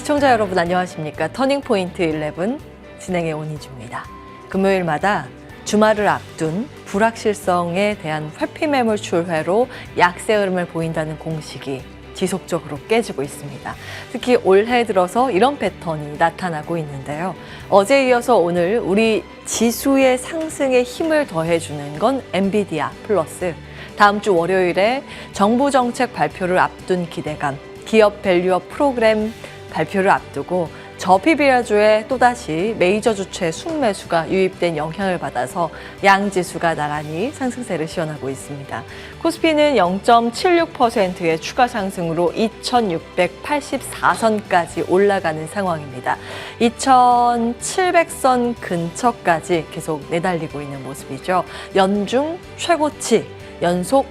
시청자 여러분 안녕하십니까? 터닝포인트 11 진행의 온희주입니다. 금요일마다 주말을 앞둔 불확실성에 대한 회피 매물 출회로 약세 흐름을 보인다는 공식이 지속적으로 깨지고 있습니다. 특히 올해 들어서 이런 패턴이 나타나고 있는데요. 어제에 이어서 오늘 우리 지수의 상승에 힘을 더해주는 건 엔비디아 플러스 다음 주 월요일에 정부 정책 발표를 앞둔 기대감, 기업 밸류업 프로그램 발표를 앞두고 저PBR주에 또다시 메이저 주체 순매수가 유입된 영향을 받아서 양지수가 나란히 상승세를 시현하고 있습니다. 코스피는 0.76%의 추가 상승으로 2684선까지 올라가는 상황입니다. 2700선 근처까지 계속 내달리고 있는 모습이죠. 연중 최고치 연속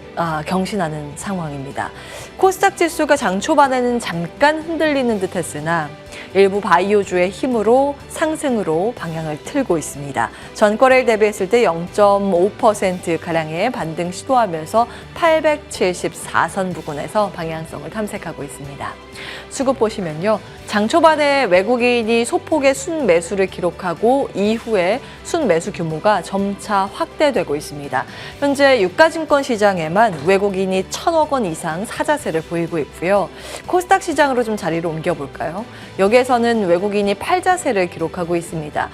경신하는 상황입니다. 코스닥 지수가 장 초반에는 잠깐 흔들리는 듯 했으나 일부 바이오주의 힘으로 상승으로 방향을 틀고 있습니다. 전거래일 대비했을 때 0.5%가량의 반등 시도하면서 874선 부근에서 방향성을 탐색하고 있습니다. 수급 보시면요. 장 초반에 외국인이 소폭의 순매수를 기록하고 이후에 순매수 규모가 점차 확대되고 있습니다. 현재 유가증권 시장에만 외국인이 1,000억 원 이상 사자세를 보이고 있고요. 코스닥 시장으로 좀 자리를 옮겨볼까요? 여기에서는 외국인이 팔자세를 기록하고 있습니다.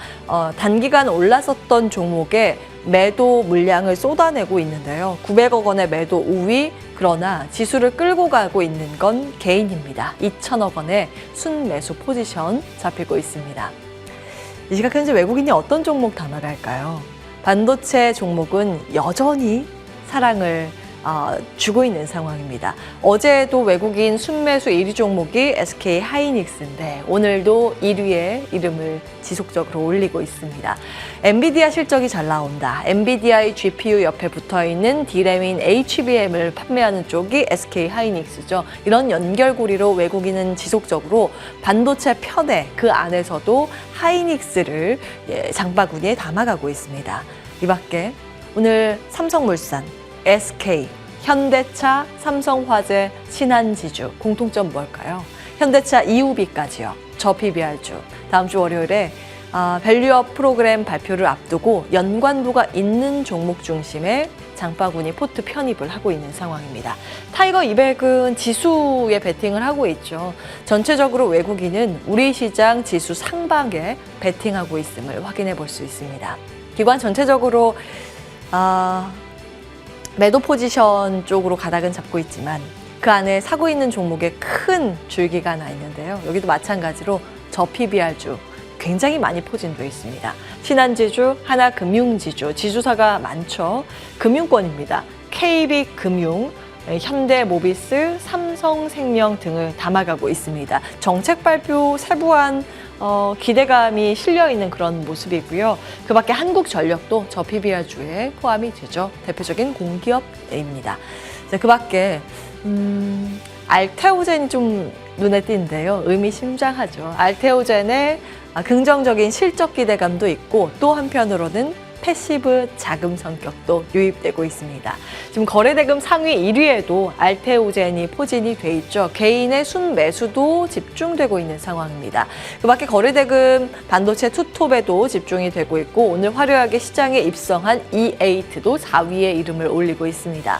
단기간 올랐었던 종목에 매도 물량을 쏟아내고 있는데요. 900억 원의 매도 우위, 그러나 지수를 끌고 가고 있는 건 개인입니다. 2,000억 원의 순매수 포지션 잡히고 있습니다. 이 시각 현재 외국인이 어떤 종목 담아갈까요? 반도체 종목은 여전히 사랑을 주고 있는 상황입니다. 어제도 외국인 순매수 1위 종목이 SK 하이닉스인데 오늘도 1위에 이름을 지속적으로 올리고 있습니다. 엔비디아 실적이 잘 나온다. 엔비디아의 GPU 옆에 붙어있는 D램인 HBM을 판매하는 쪽이 SK 하이닉스죠. 이런 연결고리로 외국인은 지속적으로 반도체 편에 그 안에서도 하이닉스를 장바구니에 담아가고 있습니다. 이 밖에 오늘 삼성물산, SK, 현대차, 삼성화재, 신한지주 공통점 뭘까요? 현대차 EUB까지요. 저PBR주 다음 주 월요일에 밸류업 프로그램 발표를 앞두고 연관도가 있는 종목 중심의 장바구니 포트 편입을 하고 있는 상황입니다. 타이거 200은 지수에 베팅을 하고 있죠. 전체적으로 외국인은 우리 시장 지수 상방에 베팅하고 있음을 확인해 볼 수 있습니다. 기관 전체적으로 매도 포지션 쪽으로 가닥은 잡고 있지만 그 안에 사고 있는 종목에 큰 줄기가 하나 있는데요. 여기도 마찬가지로 저PBR주 굉장히 많이 포진되어 있습니다. 신한지주, 하나금융지주, 지주사가 많죠. 금융권입니다. KB금융, 현대모비스, 삼성생명 등을 담아가고 있습니다. 정책 발표 세부한 기대감이 실려있는 그런 모습이고요. 그 밖에 한국전력도 저PBR주에 포함이 되죠. 대표적인 공기업입니다. 그 밖에 알테오젠이 좀 눈에 띄는데요. 의미심장하죠. 알테오젠의 긍정적인 실적 기대감도 있고 또 한편으로는 패시브 자금 성격도 유입되고 있습니다. 지금 거래대금 상위 1위에도 알테오젠이 포진이 돼 있죠. 개인의 순매수도 집중되고 있는 상황입니다. 그 밖에 거래대금 반도체 투톱에도 집중이 되고 있고 오늘 화려하게 시장에 입성한 E8도 4위에 이름을 올리고 있습니다.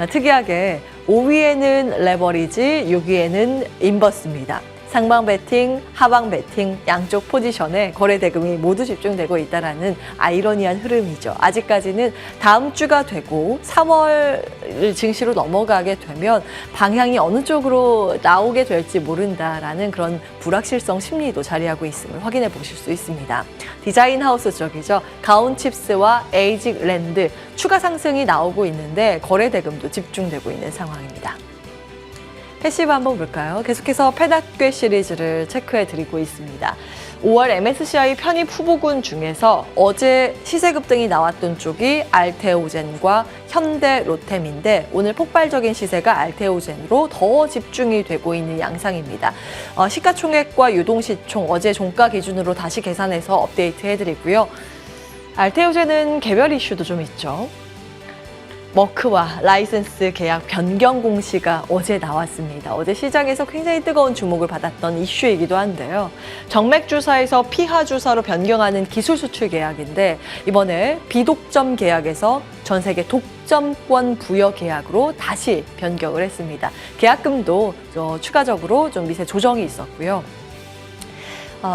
특이하게 5위에는 레버리지, 6위에는 인버스입니다. 상방 베팅, 하방 베팅 양쪽 포지션에 거래 대금이 모두 집중되고 있다는 아이러니한 흐름이죠. 아직까지는 다음 주가 되고 3월 증시로 넘어가게 되면 방향이 어느 쪽으로 나오게 될지 모른다라는 그런 불확실성 심리도 자리하고 있음을 확인해 보실 수 있습니다. 디자인 하우스 쪽이죠. 가온칩스와 에이직랜드 추가 상승이 나오고 있는데 거래 대금도 집중되고 있는 상황입니다. 패시브 한번 볼까요? 계속해서 페닷괴 시리즈를 체크해 드리고 있습니다. 5월 MSCI 편입 후보군 중에서 어제 시세 급등이 나왔던 쪽이 알테오젠과 현대 로템인데 오늘 폭발적인 시세가 알테오젠으로 더 집중이 되고 있는 양상입니다. 시가총액과 유동시총 어제 종가 기준으로 다시 계산해서 업데이트 해드리고요. 알테오젠은 개별 이슈도 좀 있죠. 머크와 라이선스 계약 변경 공시가 어제 나왔습니다. 어제 시장에서 굉장히 뜨거운 주목을 받았던 이슈이기도 한데요. 정맥 주사에서 피하 주사로 변경하는 기술 수출 계약인데 이번에 비독점 계약에서 전 세계 독점권 부여 계약으로 다시 변경을 했습니다. 계약금도 추가적으로 좀 미세 조정이 있었고요.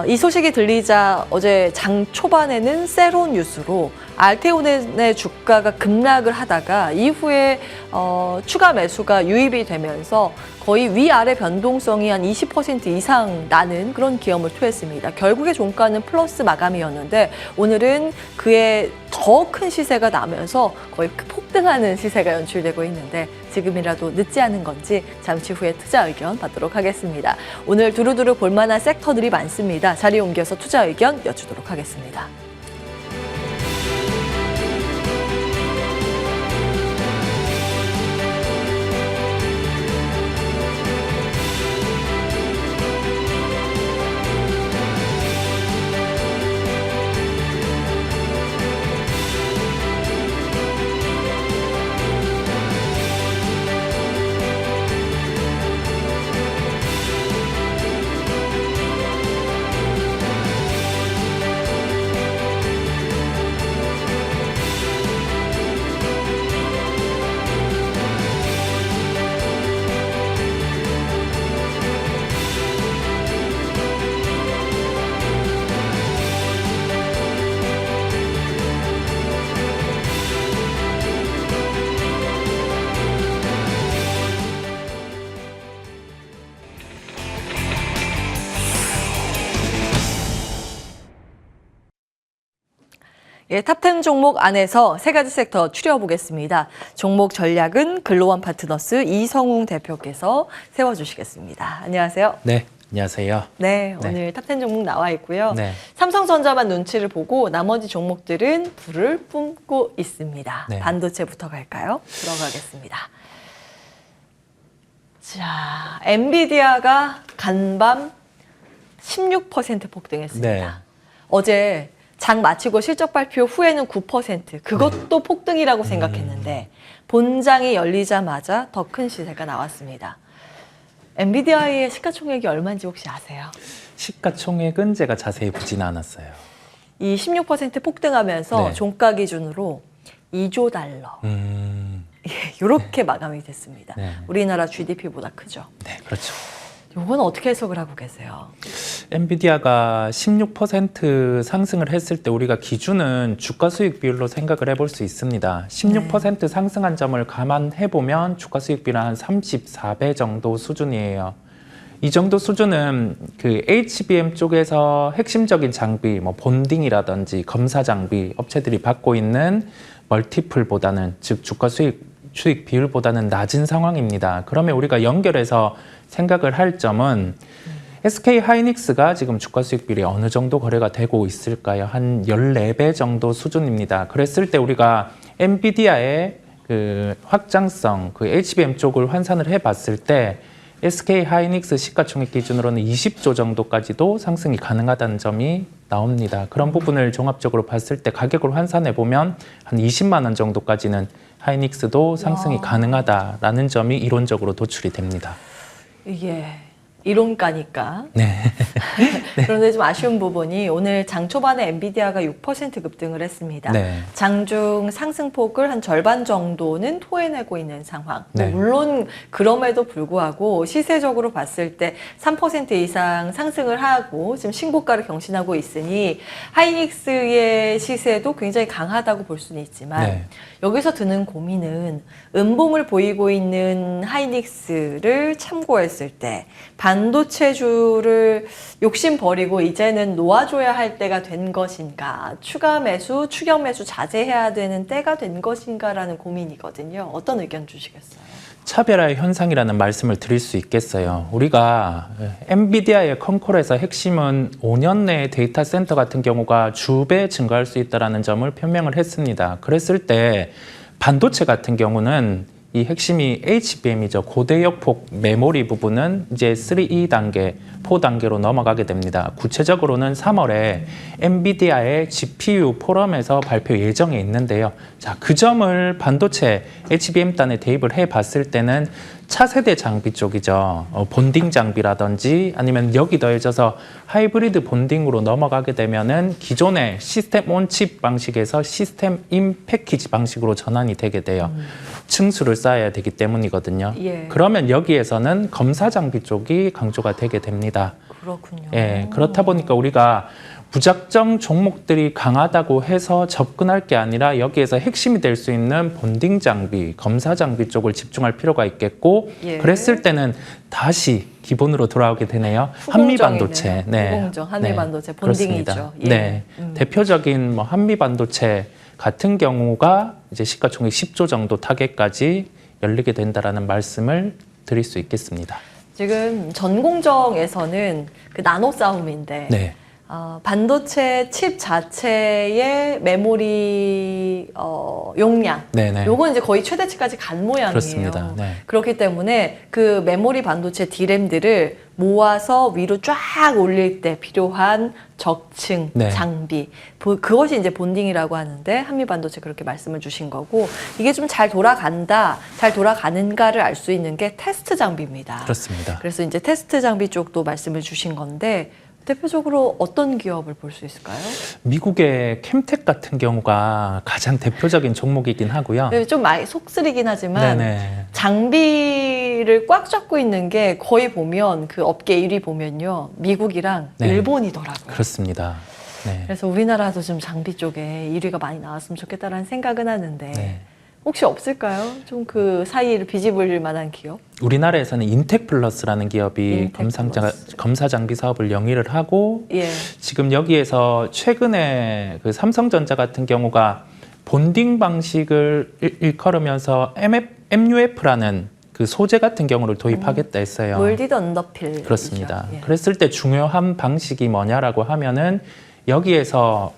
이 소식이 들리자 어제 장 초반에는 세로 뉴스로 알테온의 주가가 급락을 하다가 이후에 추가 매수가 유입이 되면서 거의 위아래 변동성이 한 20% 이상 나는 그런 기염을 토했습니다. 결국에 종가는 플러스 마감이었는데 오늘은 그에 더 큰 시세가 나면서 거의 폭등하는 시세가 연출되고 있는데 지금이라도 늦지 않은 건지 잠시 후에 투자 의견 받도록 하겠습니다. 오늘 두루두루 볼만한 섹터들이 많습니다. 자리 옮겨서 투자 의견 여쭈도록 하겠습니다. 예, 탑10 종목 안에서 세 가지 섹터 추려보겠습니다. 종목 전략은 글로원 파트너스 이성웅 대표께서 세워주시겠습니다. 안녕하세요. 네, 안녕하세요. 네, 오늘 탑10 종목 나와 있고요. 네. 삼성전자만 눈치를 보고 나머지 종목들은 불을 뿜고 있습니다. 네. 반도체부터 갈까요? 들어가겠습니다. 자, 엔비디아가 간밤 16% 폭등했습니다. 네. 어제 장 마치고 실적 발표 후에는 9%, 그것도 폭등이라고 생각했는데 본장이 열리자마자 더 큰 시세가 나왔습니다. 엔비디아의 시가총액이 얼마인지 혹시 아세요? 시가총액은 제가 자세히 보지는 않았어요. 이 16% 폭등하면서 네. 종가 기준으로 2조 달러. 이렇게 마감이 됐습니다. 네. 우리나라 GDP보다 크죠. 네, 그렇죠. 이건 어떻게 해석을 하고 계세요? 엔비디아가 16% 상승을 했을 때 우리가 기준은 주가 수익 비율로 생각을 해볼 수 있습니다. 16% 상승한 점을 감안해 보면 주가 수익 비율은 한 34배 정도 수준이에요. 이 정도 수준은 그 HBM 쪽에서 핵심적인 장비, 뭐 본딩이라든지 검사 장비 업체들이 받고 있는 멀티플보다는, 즉 주가 수익 비율보다는 낮은 상황입니다. 그러면 우리가 연결해서 생각을 할 점은 SK 하이닉스가 지금 주가 수익 비율이 어느 정도 거래가 되고 있을까요? 한 14배 정도 수준입니다. 그랬을 때 우리가 엔비디아의 그 확장성, 그 HBM 쪽을 환산을 해봤을 때 SK 하이닉스 시가총액 기준으로는 20조 정도까지도 상승이 가능하다는 점이 나옵니다. 그런 부분을 종합적으로 봤을 때 가격을 환산해 보면 한 20만 원 정도까지는 하이닉스도 상승이 가능하다라는 점이 이론적으로 도출이 됩니다. 이게 이론가니까. 네. 그런데 좀 아쉬운 부분이 오늘 장 초반에 엔비디아가 6% 급등을 했습니다. 네. 장중 상승폭을 한 절반 정도는 토해내고 있는 상황. 네. 물론 그럼에도 불구하고 시세적으로 봤을 때 3% 이상 상승을 하고 지금 신고가를 경신하고 있으니 하이닉스의 시세도 굉장히 강하다고 볼 수는 있지만 네. 여기서 드는 고민은 음봉을 보이고 있는 하이닉스를 참고했을 때 반도체주를 욕심 버리고 이제는 놓아줘야 할 때가 된 것인가, 추가 매수, 추격 매수 자제해야 되는 때가 된 것인가라는 고민이거든요. 어떤 의견 주시겠어요? 차별화의 현상이라는 말씀을 드릴 수 있겠어요. 우리가 엔비디아의 컨콜에서 핵심은 5년 내에 데이터 센터 같은 경우가 주배 증가할 수 있다는 점을 표명을 했습니다. 그랬을 때 반도체 같은 경우는 이 핵심이 HBM이죠. 고대역폭 메모리 부분은 이제 3E 단계, 4단계로 넘어가게 됩니다. 구체적으로는 3월에 엔비디아의 GPU 포럼에서 발표 예정에 있는데요. 자, 그 점을 반도체 HBM단에 대입을 해봤을 때는 차세대 장비 쪽이죠. 본딩 장비라든지 아니면 여기 더해져서 하이브리드 본딩으로 넘어가게 되면은 기존의 시스템 온 칩 방식에서 시스템 인 패키지 방식으로 전환이 되게 돼요. 층수를 쌓아야 되기 때문이거든요. 예. 그러면 여기에서는 검사 장비 쪽이 강조가 되게 됩니다. 그렇군요. 예, 그렇다 보니까 우리가 무작정 종목들이 강하다고 해서 접근할 게 아니라 여기에서 핵심이 될 수 있는 본딩 장비, 검사 장비 쪽을 집중할 필요가 있겠고 예. 그랬을 때는 다시 기본으로 돌아오게 되네요. 후공정이네. 한미반도체. 후공정, 한미반도체 본딩이죠. 그렇습니다. 예. 네. 대표적인 뭐 한미반도체 같은 경우가 이제 시가총액 10조 정도 타겟까지 열리게 된다라는 말씀을 드릴 수 있겠습니다. 지금 전공정에서는 그 나노 싸움인데 네. 반도체 칩 자체의 메모리 용량, 네네. 요건 이제 거의 최대치까지 간 모양이에요. 그렇습니다. 네. 그렇기 때문에 그 메모리 반도체 D램들을 모아서 위로 쫙 올릴 때 필요한 적층, 네. 장비, 그것이 이제 본딩이라고 하는데 한미반도체 그렇게 말씀을 주신 거고, 이게 좀 잘 돌아간다, 잘 돌아가는가를 알 수 있는 게 테스트 장비입니다. 그렇습니다. 그래서 이제 테스트 장비 쪽도 말씀을 주신 건데, 대표적으로 어떤 기업을 볼 수 있을까요? 미국의 캠텍 같은 경우가 가장 대표적인 종목이긴 하고요. 좀 많이 속쓰리긴 하지만 네네. 장비를 꽉 잡고 있는 게 거의 보면 그 업계 1위 보면요, 미국이랑 네. 일본이더라고요. 그렇습니다. 네. 그래서 우리나라도 좀 장비 쪽에 1위가 많이 나왔으면 좋겠다라는 생각은 하는데 네. 혹시 없을까요? 좀 그 사이를 비집을 만한 기업? 우리나라에서는 인텍플러스라는 기업이 인텍플러스. 검사 장비 사업을 영위를 하고 예. 지금 여기에서 최근에 그 삼성전자 같은 경우가 본딩 방식을 일컬으면서 MUF라는 그 소재 같은 경우를 도입하겠다 했어요. 몰디드 언더필. 그렇습니다. 예. 그랬을 때 중요한 방식이 뭐냐라고 하면은 여기에서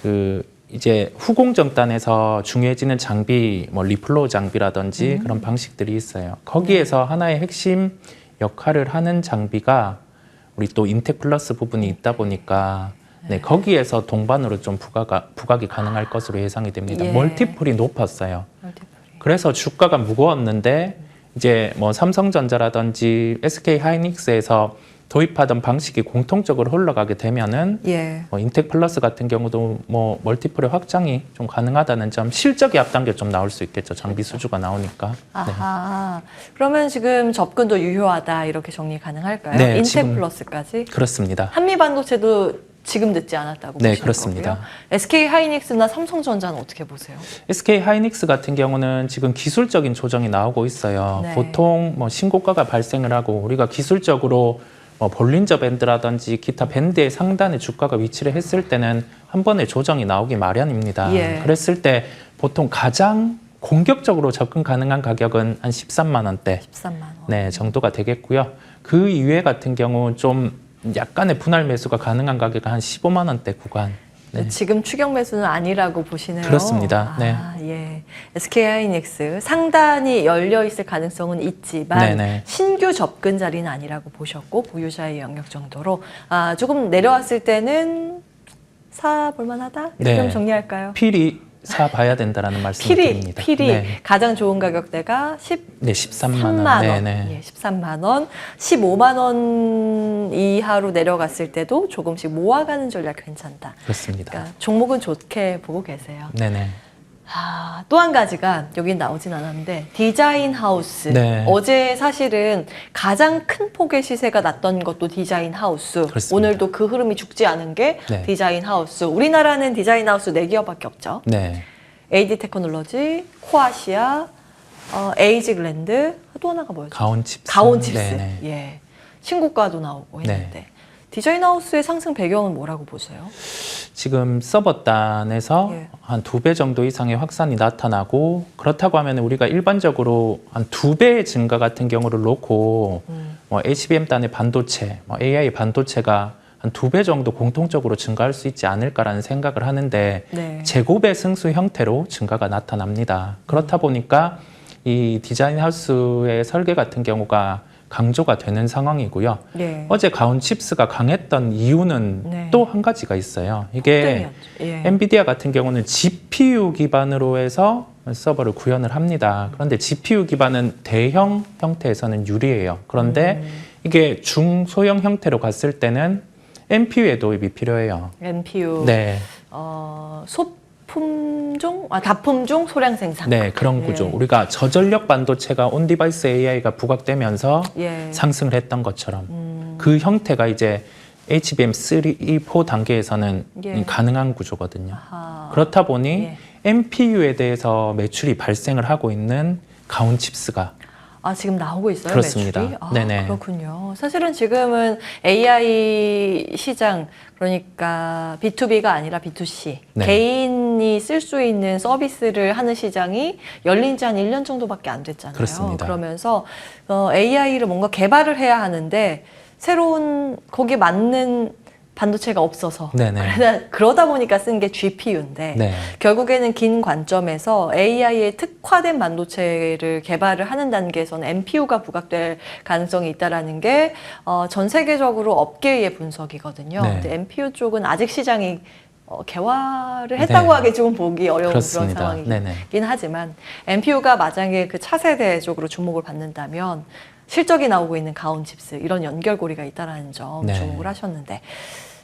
그 이제 후공정단에서 중요해지는 장비, 뭐 리플로우 장비라든지 그런 방식들이 있어요. 거기에서 하나의 핵심 역할을 하는 장비가 우리 또 인텍플러스 부분이 있다 보니까 네, 거기에서 동반으로 좀 부각이 가능할 것으로 예상이 됩니다. 예. 멀티플이 높았어요. 그래서 주가가 무거웠는데 이제 뭐 삼성전자라든지 SK하이닉스에서 도입하던 방식이 공통적으로 흘러가게 되면은 예. 인텍플러스 같은 경우도 뭐 멀티플의 확장이 좀 가능하다는 점, 실적이 앞당겨 좀 나올 수 있겠죠. 장비 수주가 나오니까. 네. 아하. 그러면 지금 접근도 유효하다 이렇게 정리 가능할까요? 네, 인텍플러스까지? 그렇습니다. 한미반도체도 지금 늦지 않았다고 네, 보시는 그렇습니다. 거고요. SK하이닉스나 삼성전자는 어떻게 보세요? SK하이닉스 같은 경우는 지금 기술적인 조정이 나오고 있어요. 네. 보통 뭐 신고가가 발생을 하고 우리가 기술적으로 뭐 볼린저 밴드라든지 기타 밴드의 상단에 주가가 위치를 했을 때는 한 번에 조정이 나오기 마련입니다. 예. 그랬을 때 보통 가장 공격적으로 접근 가능한 가격은 한 13만 원대 13만 원. 네, 정도가 되겠고요. 그 이외 같은 경우 좀 약간의 분할 매수가 가능한 가격은 한 15만 원대 구간. 네. 지금 추격 매수는 아니라고 보시네요. 그렇습니다. 네. 예. SK하이닉스 상단이 열려 있을 가능성은 있지만 네네. 신규 접근 자리는 아니라고 보셨고 보유자의 영역 정도로 조금 내려왔을 때는 사 볼만하다. 이렇게 네. 좀 정리할까요? 필히 사봐야 된다라는 말씀을 드립니다. 필히 네. 가장 좋은 가격대가 네, 13만 13만 원. 원. 네네. 예, 13만 원. 15만 원 이하로 내려갔을 때도 조금씩 모아가는 전략 괜찮다. 그렇습니다. 그러니까 종목은 좋게 보고 계세요. 네네. 또 한 가지가 여긴 나오진 않았는데 디자인 하우스. 네. 어제 사실은 가장 큰 폭의 시세가 났던 것도 디자인 하우스. 그렇습니다. 오늘도 그 흐름이 죽지 않은 게 네. 디자인 하우스. 우리나라는 디자인 하우스 4기업밖에 없죠. 네. AD 테크놀로지, 코아시아, 에이지 글랜드, 또 하나가 뭐였죠? 가온칩스. 가온칩스. 네네. 예. 신고가도 나오고 했는데. 디자인 하우스의 상승 배경은 뭐라고 보세요? 지금 서버단에서 예. 한 2배 정도 이상의 확산이 나타나고 그렇다고 하면 우리가 일반적으로 한 2배의 증가 같은 경우를 놓고 뭐 HBM단의 반도체, 뭐 AI 반도체가 한 2배 정도 공통적으로 증가할 수 있지 않을까라는 생각을 하는데 네. 제곱의 승수 형태로 증가가 나타납니다. 그렇다 보니까 이 디자인 하우스의 설계 같은 경우가 강조가 되는 상황이고요. 예. 어제 가온 칩스가 강했던 이유는 네. 또 한 가지가 있어요. 이게 예. 엔비디아 같은 경우는 GPU 기반으로 해서 서버를 구현을 합니다. 그런데 GPU 기반은 대형 형태에서는 유리해요. 그런데 이게 중소형 형태로 갔을 때는 NPU의 도입이 필요해요. NPU. 네. 소품종, 다품종 소량 생산. 네, 그런 구조. 예. 우리가 저전력 반도체가 온디바이스 AI가 부각되면서 예. 상승을 했던 것처럼 그 형태가 이제 HBM3, 4 단계에서는 예. 가능한 구조거든요. 아하. 그렇다 보니 예. NPU에 대해서 매출이 발생을 하고 있는 가온 칩스가 지금 나오고 있어요, 그렇습니다. 매출이? 네네. 그렇군요. 사실은 지금은 AI 시장, 그러니까 B2B가 아니라 B2C, 네. 개인이 쓸 수 있는 서비스를 하는 시장이 열린 지 한 1년 정도밖에 안 됐잖아요. 그렇습니다. 그러면서 AI를 뭔가 개발을 해야 하는데 새로운 거기에 맞는 반도체가 없어서 네네. 그러다 보니까 쓴 게 GPU인데 네. 결국에는 긴 관점에서 AI에 특화된 반도체를 개발을 하는 단계에서는 NPU가 부각될 가능성이 있다라는 게 전 세계적으로 업계의 분석이거든요. 네. 근데 NPU 쪽은 아직 시장이 개화를 했다고 네. 하기 조금 보기 어려운 그렇습니다. 그런 상황이긴 네네. 하지만 NPU가 만약에 그 차세대 쪽으로 주목을 받는다면 실적이 나오고 있는 가온 칩스 이런 연결고리가 있다라는 점 네. 주목을 하셨는데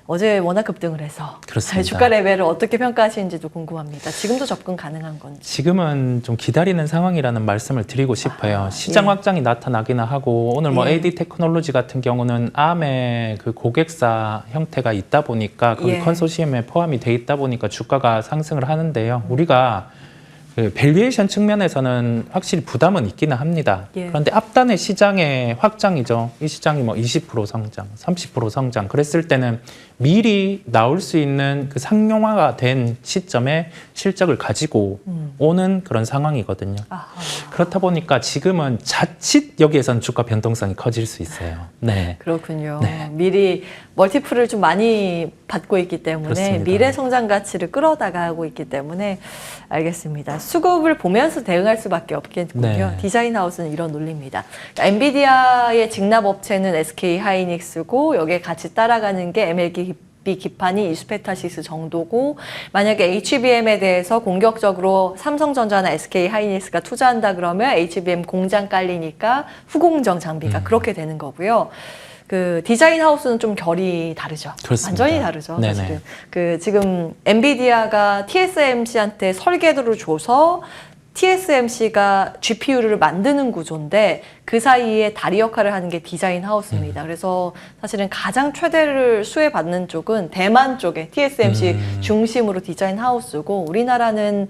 어제 워낙 급등을 해서 그렇습니다. 주가 레벨을 어떻게 평가하시는지도 궁금합니다. 지금도 접근 가능한 건지. 지금은 좀 기다리는 상황이라는 말씀을 드리고 싶어요. 시장 예. 확장이 나타나기는 하고 오늘 뭐 예. AD 테크놀로지 같은 경우는 ARM의 그 고객사 형태가 있다 보니까 거기 예. 컨소시엄에 포함이 돼 있다 보니까 주가가 상승을 하는데요. 우리가 그 밸류에이션 측면에서는 확실히 부담은 있기는 합니다. 예. 그런데 앞단의 시장의 확장이죠. 이 시장이 뭐 20% 성장, 30% 성장. 그랬을 때는 미리 나올 수 있는 그 상용화가 된 시점에 실적을 가지고 오는 그런 상황이거든요. 아하. 그렇다 보니까 지금은 자칫 여기에선 주가 변동성이 커질 수 있어요. 네. 그렇군요. 네. 미리 멀티플을 좀 많이 받고 있기 때문에 그렇습니다. 미래 성장 가치를 끌어다가고 있기 때문에 알겠습니다. 수급을 보면서 대응할 수밖에 없겠군요. 네. 디자인 하우스는 이런 논리입니다. 그러니까 엔비디아의 직납 업체는 SK 하이닉스고 여기에 같이 따라가는 게 MLB 기판이 이스페타시스 정도고 만약에 HBM에 대해서 공격적으로 삼성전자나 SK 하이닉스가 투자한다 그러면 HBM 공장 깔리니까 후공정 장비가 그렇게 되는 거고요. 그 디자인 하우스는 좀 결이 다르죠. 그렇습니다. 완전히 다르죠. 네네. 사실은. 그 지금 엔비디아가 TSMC한테 설계도를 줘서 TSMC가 GPU를 만드는 구조인데 그 사이에 다리 역할을 하는 게 디자인 하우스입니다. 그래서 사실은 가장 최대를 수혜받는 쪽은 대만 쪽에 TSMC 중심으로 디자인 하우스고 우리나라는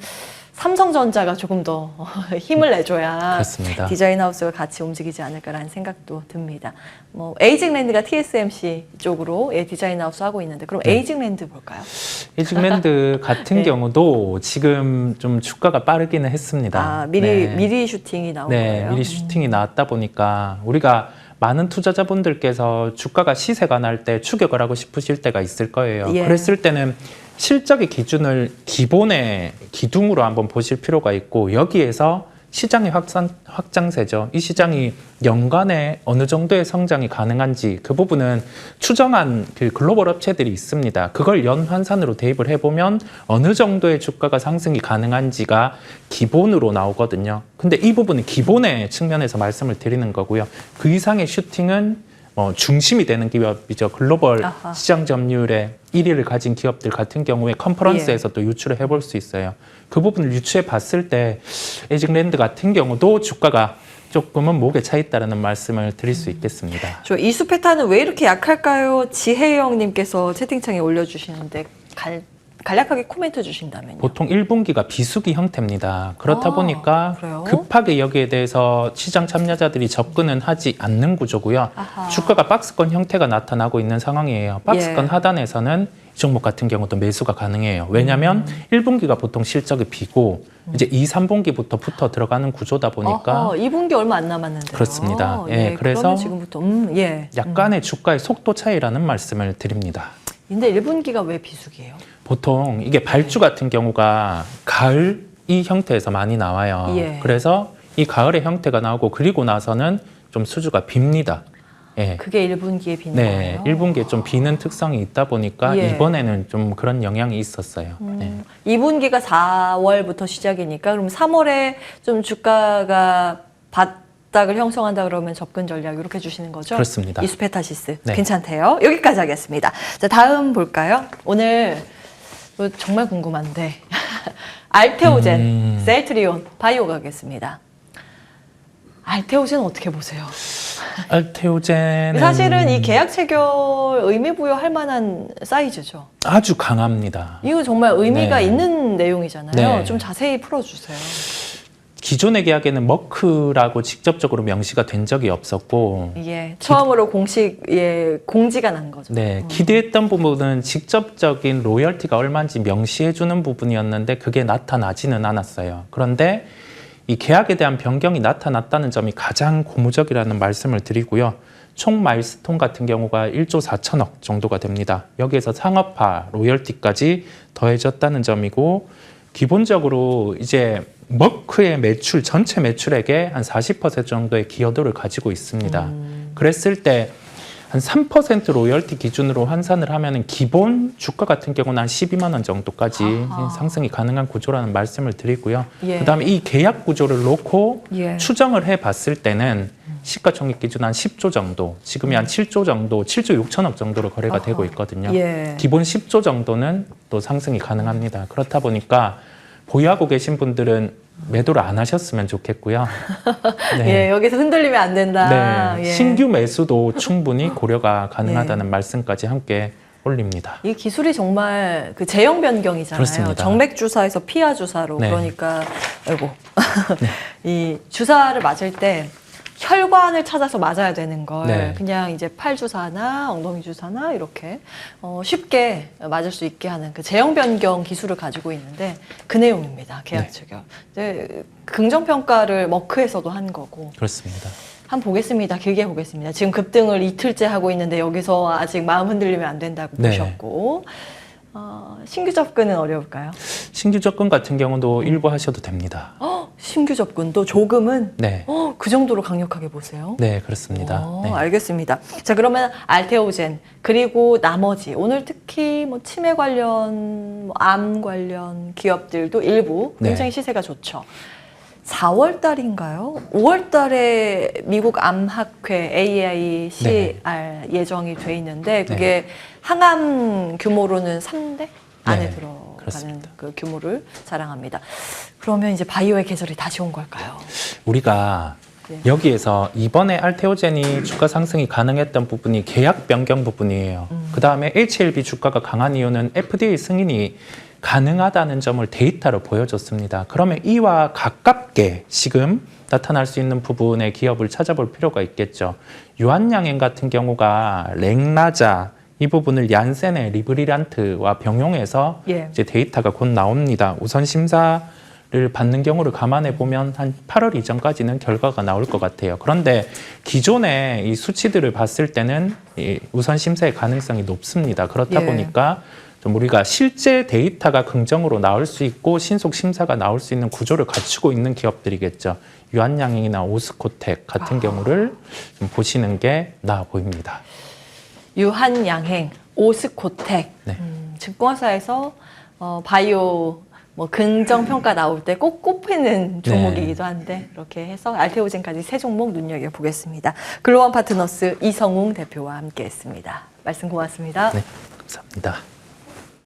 삼성전자가 조금 더 힘을 내줘야 그렇습니다. 디자인 하우스가 같이 움직이지 않을까라는 생각도 듭니다. 뭐 에이징랜드가 TSMC 쪽으로 디자인 하우스 하고 있는데 그럼 에이징랜드 볼까요? 에이징랜드 같은 네. 경우도 지금 좀 주가가 빠르기는 했습니다. 미리 슈팅이 나온 네, 거예요. 미리 슈팅이 나왔다 보니까 우리가 많은 투자자분들께서 주가가 시세가 날 때 추격을 하고 싶으실 때가 있을 거예요. 예. 그랬을 때는 실적의 기준을 기본의 기둥으로 한번 보실 필요가 있고 여기에서 시장의 확장세죠. 이 시장이 연간에 어느 정도의 성장이 가능한지 그 부분은 추정한 그 글로벌 업체들이 있습니다. 그걸 연환산으로 대입을 해보면 어느 정도의 주가가 상승이 가능한지가 기본으로 나오거든요. 근데 이 부분은 기본의 측면에서 말씀을 드리는 거고요. 그 이상의 슈팅은 중심이 되는 기업이죠. 글로벌 아하. 시장 점유율의 1위를 가진 기업들 같은 경우에 컨퍼런스에서 또 유출을 해볼 수 있어요. 그 부분을 유추해 봤을 때 에이징랜드 같은 경우도 주가가 조금은 목에 차 있다는 말씀을 드릴 수 있겠습니다. 저 이수페타는 왜 이렇게 약할까요? 지혜영님께서 채팅창에 올려주시는데 간략하게 코멘트 주신다면요. 보통 1분기가 비수기 형태입니다. 그렇다 보니까 그래요? 급하게 여기에 대해서 시장 참여자들이 접근은 하지 않는 구조고요. 아하. 주가가 박스권 형태가 나타나고 있는 상황이에요. 박스권 예. 하단에서는 이 종목 같은 경우도 매수가 가능해요. 왜냐하면 1분기가 보통 실적이 비고 이제 2, 3분기부터 붙어 들어가는 구조다 보니까 2분기 얼마 안 남았는데요. 그렇습니다. 예, 그래서 그러면 지금부터 약간의 주가의 속도 차이라는 말씀을 드립니다. 근데 1분기가 왜 비수기예요? 보통 이게 발주 같은 경우가 가을 이 형태에서 많이 나와요. 예. 그래서 이 가을의 형태가 나오고 그리고 나서는 좀 수주가 빕니다. 예. 그게 1분기에 비는 네, 거예요? 1분기에 좀 비는 특성이 있다 보니까 예. 이번에는 좀 그런 영향이 있었어요. 네. 2분기가 4월부터 시작이니까 그럼 3월에 좀 주가가 바닥을 형성한다 그러면 접근 전략 이렇게 주시는 거죠? 그렇습니다. 이수페타시스 네. 괜찮대요. 여기까지 하겠습니다. 자, 다음 볼까요? 오늘 뭐 정말 궁금한데 알테오젠, 셀트리온, 바이오 가겠습니다. 알테오젠 어떻게 보세요? 알테오젠은 사실은 이 계약 체결 의미 부여할 만한 사이즈죠. 아주 강합니다. 이거 정말 의미가 네. 있는 내용이잖아요. 네. 좀 자세히 풀어주세요. 기존의 계약에는 머크라고 직접적으로 명시가 된 적이 없었고 이게 처음으로 공지가 난 거죠. 네, 기대했던 부분은 직접적인 로열티가 얼마인지 명시해주는 부분이었는데 그게 나타나지는 않았어요. 그런데 이 계약에 대한 변경이 나타났다는 점이 가장 고무적이라는 말씀을 드리고요. 총 마일스톤 같은 경우가 1조 4천억 정도가 됩니다. 여기에서 상업화, 로열티까지 더해졌다는 점이고 기본적으로 이제 머크의 매출, 전체 매출액의 한 40% 정도의 기여도를 가지고 있습니다. 그랬을 때 한 3% 로열티 기준으로 환산을 하면 기본 주가 같은 경우는 한 12만 원 정도까지 상승이 가능한 구조라는 말씀을 드리고요. 예. 그다음에 이 계약 구조를 놓고 예. 추정을 해봤을 때는 시가총액 기준 한 10조 정도, 지금이 한 7조 정도, 7조 6천억 정도로 거래가 되고 있거든요. 예. 기본 10조 정도는 또 상승이 가능합니다. 그렇다 보니까 보유하고 계신 분들은 매도를 안 하셨으면 좋겠고요. 예, 여기서 흔들리면 안 된다. 네, 예. 신규 매수도 충분히 고려가 가능하다는 말씀까지 함께 올립니다. 이 기술이 정말 그 제형 변경이잖아요. 그렇습니다. 정맥 주사에서 피하 주사로. 네. 그러니까 아이고 이 주사를 맞을 때 혈관을 찾아서 맞아야 되는 걸 네. 그냥 이제 팔 주사나 엉덩이 주사나 이렇게 쉽게 맞을 수 있게 하는 그 제형 변경 기술을 가지고 있는데 그 내용입니다. 계약 체결. 이제 긍정 평가를 머크에서도 한 거고. 그렇습니다. 한번 보겠습니다. 길게 보겠습니다. 지금 급등을 이틀째 하고 있는데 여기서 아직 마음 흔들리면 안 된다고 네. 보셨고 신규 접근은 어려울까요? 신규 접근 같은 경우도 일부 하셔도 됩니다. 신규 접근도 조금은 네, 그 정도로 강력하게 보세요. 네 그렇습니다. 네. 알겠습니다. 자, 그러면 알테오젠 그리고 나머지 오늘 특히 뭐 치매 관련, 뭐 암 관련 기업들도 일부 굉장히 시세가 좋죠. 4월 달인가요? 5월 달에 미국 암학회 AACR 예정이 돼 있는데 그게 항암 규모로는 3대 안에 들어가는 그렇습니다. 그 규모를 자랑합니다. 그러면 이제 바이오의 계절이 다시 온 걸까요? 우리가 네. 여기에서 이번에 알테오젠이 주가 상승이 가능했던 부분이 계약 변경 부분이에요. 그 다음에 HLB 주가가 강한 이유는 FDA 승인이 가능하다는 점을 데이터로 보여줬습니다. 그러면 이와 가깝게 지금 나타날 수 있는 부분의 기업을 찾아볼 필요가 있겠죠. 유한양행 같은 경우가 랭라자 이 부분을 얀센의 리브리란트와 병용해서 이제 데이터가 곧 나옵니다. 우선 심사를 받는 경우를 감안해 보면 한 8월 이전까지는 결과가 나올 것 같아요. 그런데 기존의 이 수치들을 봤을 때는 이 우선 심사의 가능성이 높습니다. 그렇다 보니까 좀 우리가 실제 데이터가 긍정으로 나올 수 있고 신속 심사가 나올 수 있는 구조를 갖추고 있는 기업들이겠죠. 유한양행이나 오스코텍 같은 경우를 좀 보시는 게 나아 보입니다. 유한양행, 오스코텍, 증권사에서 바이오 뭐 긍정 평가 나올 때 꼭 꼽히는 종목이기도 한데 이렇게 해서 알테오젠까지 세 종목 눈여겨 보겠습니다. 글로원 파트너스 이성웅 대표와 함께했습니다. 말씀 고맙습니다. 네, 감사합니다.